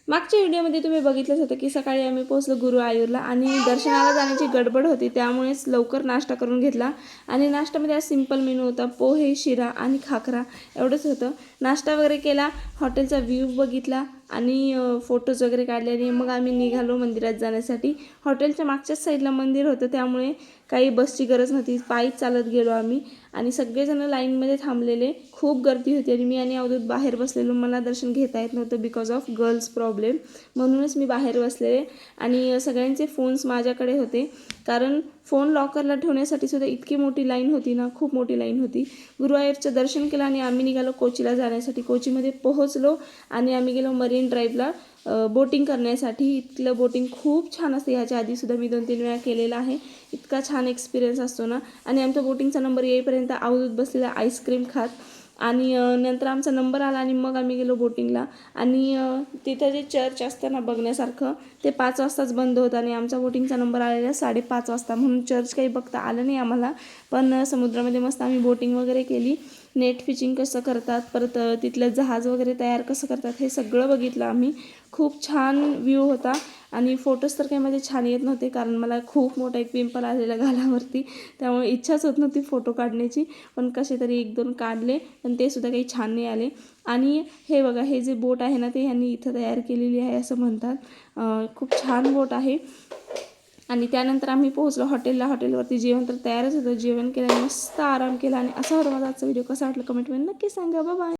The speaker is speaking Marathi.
मागच्या व्हिडिओमध्ये तुम्ही बघितलंच होतं की सकाळी आम्ही पोहोचलो गुरुवायूरला आणि दर्शनाला जाण्याची गडबड होती, त्यामुळेच लवकर नाश्ता करून घेतला. आणि नाश्त्यामध्ये आज सिंपल मेनू होता, पोहे, शिरा आणि खाकरा एवढंच होतं. नाश्ता वगैरे केला, हॉटेलचा व्ह्यू बघितला आणि फोटोज वगैरे काढले आणि मग आम्ही निघालो मंदिरात जाण्यासाठी. हॉटेलच्या मागच्याच साईडला मंदिर होतं, त्यामुळे काही बसची गरज नव्हती, पायी चालत गेलो आम्ही. आणि सगळेजण लाईनमध्ये थांबलेले, खूप गर्दी होती आणि मी आणि अवधूत बाहेर बसलेलो. मला दर्शन घेता येत नव्हतं बिकॉज ऑफ गर्ल्स प्रॉब्लेम, म्हणूनच मी बाहेर बसलेले. आणि सगळ्यांचे फोन्स माझ्याकडे होते, कारण फोन लॉकरला ठेवण्यासाठी सुद्धा इतकी मोठी लाईन होती ना, खूप मोठी लाईन होती. गुरुवायूरचं दर्शन केलं आणि आम्ही निघालो कोचीला जाण्यासाठी. कोचीमध्ये पोहोचलो आणि आम्ही गेलो मरीन ड्राईव्हला बोटिंग करण्यासाठी. इथलं बोटिंग खूप छान असते, ह्याच्या आधीसुद्धा मी 2-3 वेळा केलेलं आहे. इतका छान एक्सपिरियन्स असतो ना. आणि आमचा बोटिंगचा नंबर येईपर्यंत अवधूत बसलेला आईस्क्रीम खात. आणि नंतर आमचा नंबर आला आणि मग आम्ही गेलो बोटिंगला. आणि तिथं जे चर्च असतं ना बघण्यासारखं, ते 5 वाजताच बंद होतं आणि आमचा बोटिंगचा नंबर आलेला 5:30 वाजता, म्हणून चर्च काही बघता आलं नाही आम्हाला. पण समुद्रामध्ये मस्त आम्ही बोटिंग वगैरे केली. नेट फिशिंग कसं करतात, परत तिथलं जहाज वगैरे तयार कसं करतात, हे सगळं बघितलं आम्ही. खूप छान व्ह्यू होता. आणि फोटोज तर काही माझे छान येत नव्हते, कारण मला खूप मोठा एक पिंपल आलेला गालावरती, त्यामुळे इच्छाच होत नव्हती फोटो काढण्याची. पण कसे तरी 1-2 काढले, पण ते सुद्धा काही छान नाही आले. आणि हे बघा, हे जे बोट आहे ना, ते ह्यांनी इथं तयार केलेली आहे असं म्हणतात. खूप छान बोट आहे. आणि त्यानंतर आम्ही पोहोचलो हॉटेलला. हॉटेलवरती जेवण तर तयारच होतं. जेवण केलं, मस्त आराम केला. आणि असा होता माझा आजचा व्हिडिओ. कसा वाटला कमेंटमध्ये नक्की सांगा. Bye bye.